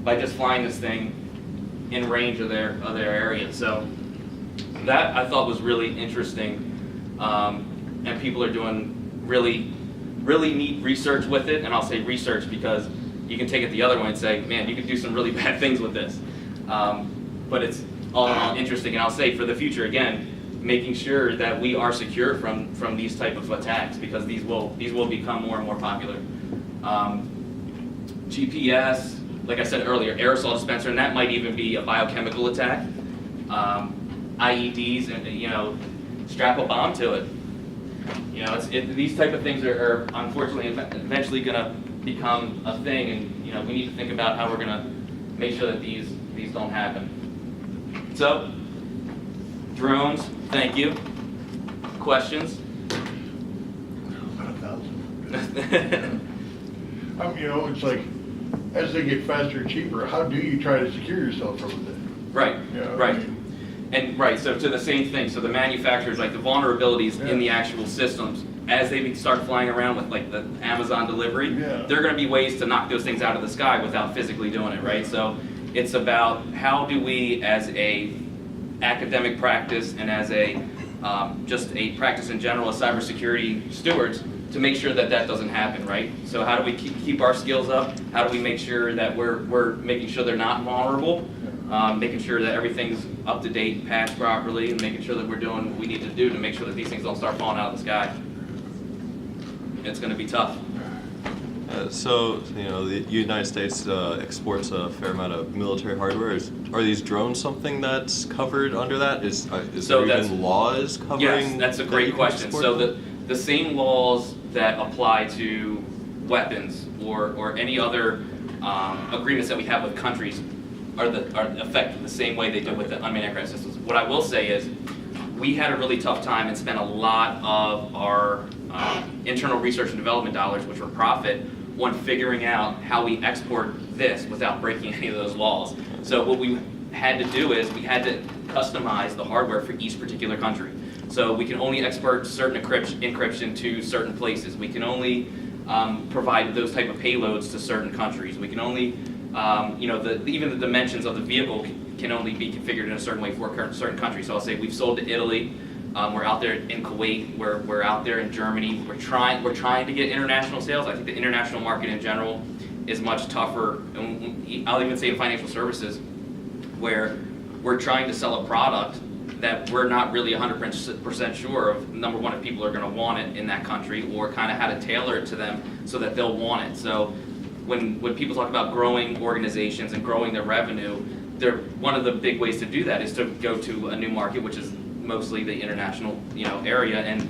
by just flying this thing in range of their area. So that I thought was really interesting, and people are doing really neat research with it. And I'll say research because you can take it the other way and say, man, you could do some really bad things with this. But it's all in all interesting, and I'll say for the future again, making sure that we are secure from these type of attacks, because these will become more and more popular. GPS, like I said earlier, aerosol dispenser, and that might even be a biochemical attack. IEDs, and strap a bomb to it. These type of things are unfortunately eventually going to become a thing, and we need to think about how we're going to make sure that these don't happen. So, drones. Thank you. Questions? It's like, as they get faster and cheaper, how do you try to secure yourself from it? Right, right. So to the same thing, so the manufacturers, like the vulnerabilities in the actual systems, as they start flying around with like the Amazon delivery, there are going to be ways to knock those things out of the sky without physically doing it, right? So it's about how do we, as a academic practice and as a just a practice in general as cybersecurity stewards, to make sure that that doesn't happen, right? So how do we keep our skills up? How do we make sure that we're making sure they're not vulnerable? Making sure that everything's up to date, patched properly, and making sure that we're doing what we need to do to make sure that these things don't start falling out of the sky. It's going to be tough. So the United States exports a fair amount of military hardware. Are these drones something that's covered under that? Is there even laws covering? Yes, that's a great question. So the same laws that apply to weapons or any other agreements that we have with countries are affected the same way they do with the unmanned aircraft systems. What I will say is, we had a really tough time and spent a lot of our internal research and development dollars, which were profit, on figuring out how we export this without breaking any of those laws. So what we had to do is we had to customize the hardware for each particular country. So we can only export certain encryption to certain places. We can only provide those type of payloads to certain countries. We can only, even the dimensions of the vehicle can only be configured in a certain way for a certain country. So I'll say we've sold to Italy. We're out there in Kuwait. We're out there in Germany. We're trying to get international sales. I think the international market in general is much tougher. And I'll even say in financial services, where we're trying to sell a product that we're not really 100% sure of, number one, if people are going to want it in that country, or kind of how to tailor it to them so that they'll want it. So when people talk about growing organizations and growing their revenue, one of the big ways to do that is to go to a new market, which is mostly the international area, and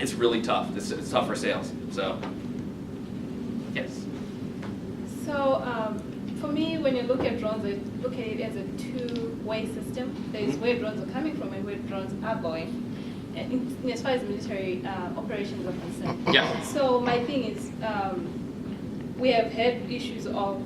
it's really tough. It's tough for sales. So yes. So for me, when you look at drones, I look at it as a two-way system. There's where drones are coming from and where drones are going, and as far as military operations are concerned. Yeah. So my thing is, we have had issues of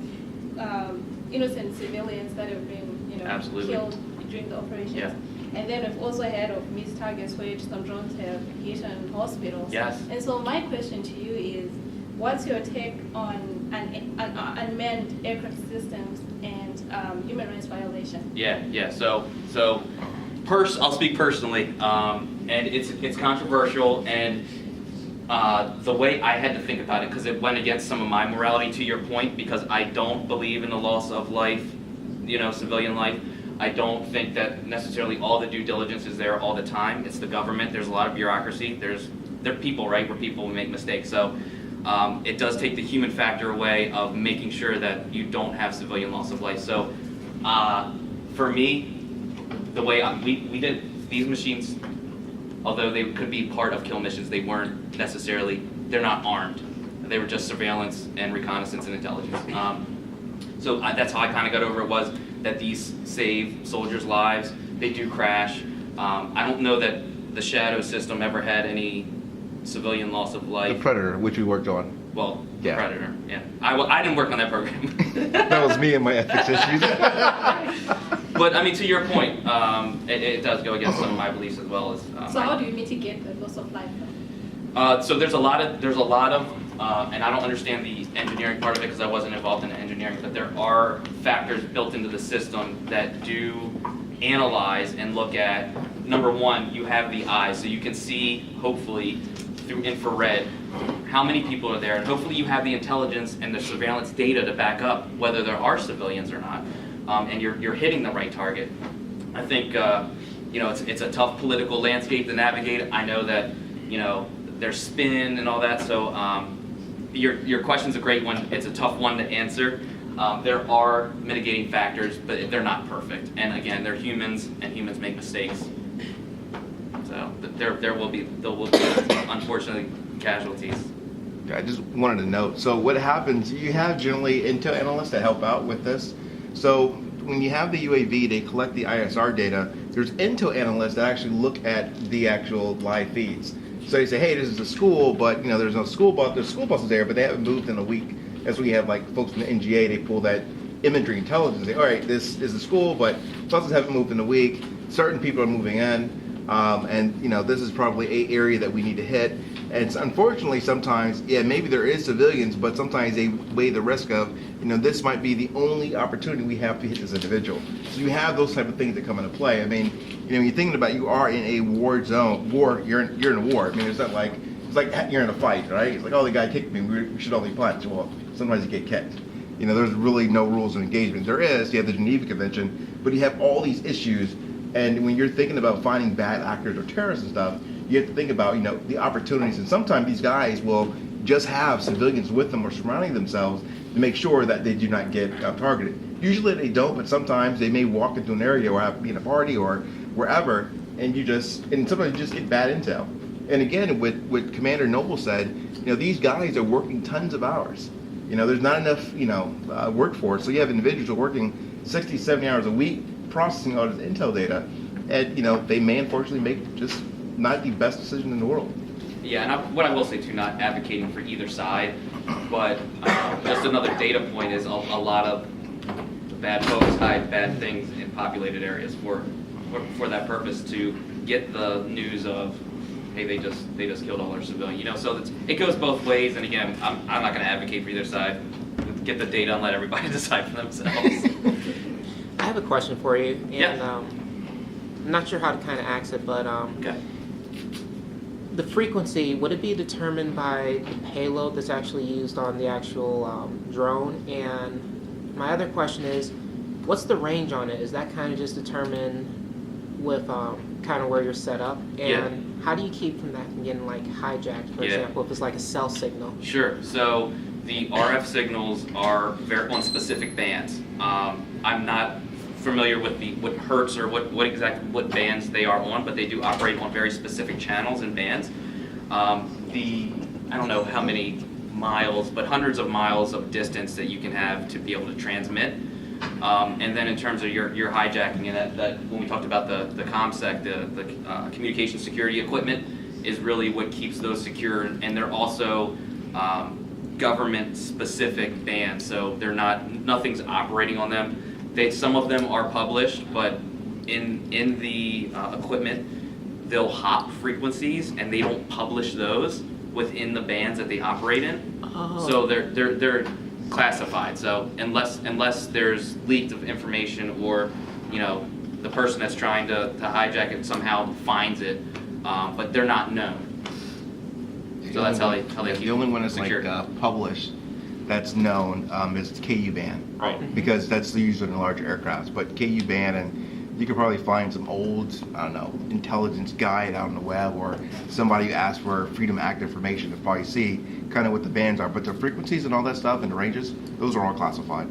innocent civilians that have been Absolutely. killed during the operations. Yeah. And then we've also heard of missed targets where some drones have hit on hospitals. Yes. And so my question to you is, what's your take on unmanned aircraft systems and human rights violation? Yeah. So I'll speak personally, and it's controversial, and the way I had to think about it, because it went against some of my morality, to your point, because I don't believe in the loss of life, civilian life. I don't think that necessarily all the due diligence is there all the time. It's the government. There's a lot of bureaucracy. There are people, right, where people make mistakes. So it does take the human factor away of making sure that you don't have civilian loss of life. So for me, the way we did these machines, although they could be part of kill missions, they're not armed. They were just surveillance and reconnaissance and intelligence. So that's how I kind of got over it, was that these save soldiers' lives. They do crash. I don't know that the Shadow system ever had any civilian loss of life. The Predator, which we worked on. Well, yeah. Predator, yeah. I didn't work on that program. That was me and my ethics issues. But I mean, to your point, it does go against some of my beliefs as well as. So how do you mitigate the loss of life? So there's a lot of and I don't understand the engineering part of it because I wasn't involved in engineering, but there are factors built into the system that do analyze and look at, number one, you have the eye, so you can see, hopefully, through infrared, how many people are there, and hopefully you have the intelligence and the surveillance data to back up whether there are civilians or not, and you're hitting the right target. I think it's a tough political landscape to navigate. I know that there's spin and all that, so your question's a great one. It's a tough one to answer. There are mitigating factors, but they're not perfect. And again, they're humans, and humans make mistakes. So there will be unfortunately casualties. I just wanted to note, so what happens, you have generally intel analysts that help out with this. So when you have the UAV, they collect the ISR data. There's intel analysts that actually look at the actual live feeds. So you say, hey, this is a school, but there's no school bus. There's school buses there, but they haven't moved in a week. That's when you have like folks from the NGA, they pull that imagery intelligence. They say, all right, this is a school, but buses haven't moved in a week. Certain people are moving in. This is probably an area that we need to hit. And it's, unfortunately, sometimes, maybe there is civilians, but sometimes they weigh the risk of, this might be the only opportunity we have to hit this individual. So you have those type of things that come into play. I mean, when you're thinking about, you are in a war zone, you're in a war. I mean, it's not like, it's like you're in a fight, right? It's like, oh, the guy kicked me, we should only punch. Well, sometimes you get kicked. There's really no rules of engagement. There is, you have the Geneva Convention, but you have all these issues. And when you're thinking about finding bad actors or terrorists and stuff, you have to think about, the opportunities. And sometimes these guys will just have civilians with them or surrounding themselves to make sure that they do not get targeted. Usually they don't, but sometimes they may walk into an area or be in a party or wherever, and sometimes you just get bad intel. And again, what Commander Noble said, these guys are working tons of hours. There's not enough, workforce. So you have individuals who are working 60, 70 hours a week processing all this intel data, and they may unfortunately make just not the best decision in the world. Yeah, and what I will say too, not advocating for either side, but just another data point is a lot of bad folks hide bad things in populated areas for that purpose, to get the news of, hey, they just killed all our civilians. So it goes both ways. And again, I'm not going to advocate for either side. Get the data and let everybody decide for themselves. I have a question for you, and Yeah. I'm not sure how to kind of ask it, but Okay. the frequency, would it be determined by the payload that's actually used on the actual drone? And my other question is, what's the range on it? Is that kind of just determined with kind of where you're set up? And Yeah. how do you keep from that from getting like hijacked, for Yeah. example, if it's like a cell signal? Sure. So the RF signals are on specific bands. I'm not familiar with what hertz or what bands they are on, but they do operate on very specific channels and bands. I don't know how many miles, but hundreds of miles of distance that you can have to be able to transmit. And then in terms of your hijacking, and that when we talked about the ComSec, the communication security equipment is really what keeps those secure, and they're also government specific bands, so nothing's operating on them. Some of them are published, but in the equipment they'll hop frequencies, and they don't publish those within the bands that they operate in. Oh. So they're classified. So unless there's leaked of information, or the person that's trying to hijack it somehow finds it, but they're not known. So that's how they keep The only one that's secure. published that's known is KU band. Right. Because that's used in larger aircrafts. But KU band, and you could probably find some old, intelligence guide out on the web, or somebody who asked for Freedom Act information to probably see kind of what the bands are. But the frequencies and all that stuff and the ranges, those are all classified.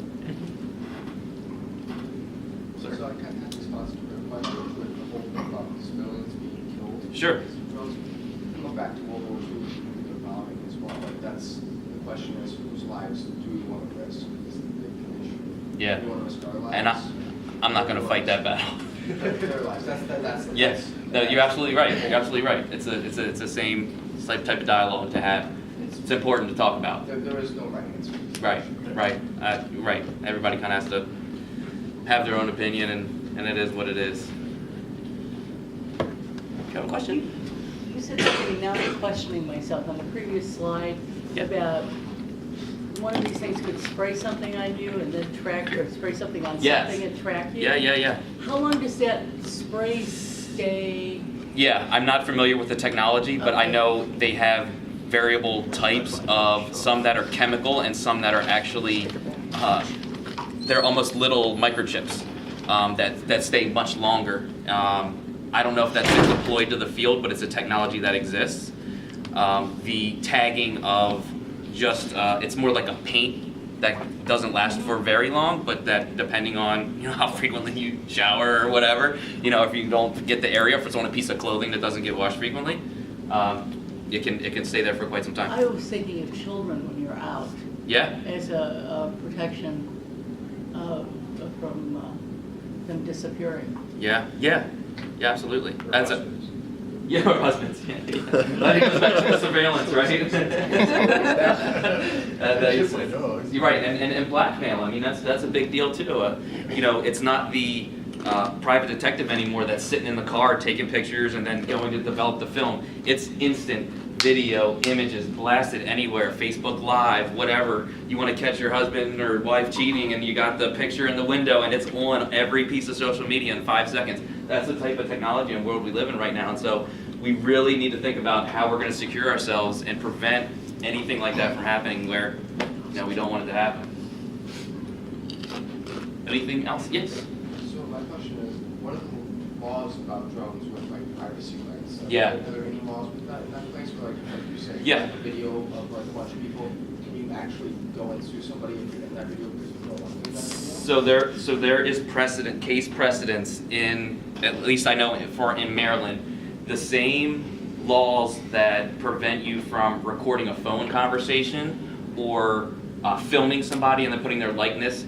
So I kind of have response to your question with the whole thing about civilians being killed. Sure. Go back to World War II, the bombing as well. Like the question is, whose lives do we want to risk? Is the big issue. Yeah. Do we want to risk our lives? And I'm not going to fight that battle. Their lives. That's Yes. No, you're absolutely right. You're absolutely right. It's the same type of dialogue to have. It's important to talk about. There is no right answer. Right. Right. Everybody kind of has to have their own opinion, and it is what it is. You have a question? You said something, now I'm questioning myself. On the previous slide, Yeah. about one of these things could spray something on you and then track, or spray something on Yes. something and track you? Yeah. How long does that spray stay? Yeah, I'm not familiar with the technology, but I Okay. know they have variable types of some that are chemical and some that are actually, they're almost little microchips that stay much longer. I don't know if that's been deployed to the field, but it's a technology that exists. The tagging of just, it's more like a paint that doesn't last for very long, but that depending on how frequently you shower or whatever, if you don't get the area, if it's on a piece of clothing that doesn't get washed frequently, it can stay there for quite some time. I was thinking of children when you're out Yeah, as a protection from them disappearing. yeah, absolutely. That's a. Yeah, or husbands. Yeah. That goes back to the surveillance, right? You're right, and blackmail. I mean, that's a big deal too. It's not the private detective anymore that's sitting in the car taking pictures and then going to develop the film. It's instant video, images blasted anywhere, Facebook Live, whatever. You want to catch your husband or wife cheating, and you got the picture in the window, and it's on every piece of social media in 5 seconds. That's the type of technology and world we live in right now, and so we really need to think about how we're going to secure ourselves and prevent anything like that from happening where we don't want it to happen. Anything else? Yes? So my question is, what are the laws about drones with like privacy rights? Yeah. Are there any laws with that in that place where like you say, Yeah. a video of like a bunch of people, can you actually go and sue somebody in that video because you don't want to do that? So there is case precedence in, at least I know in Maryland, the same laws that prevent you from recording a phone conversation or filming somebody and then putting their likeness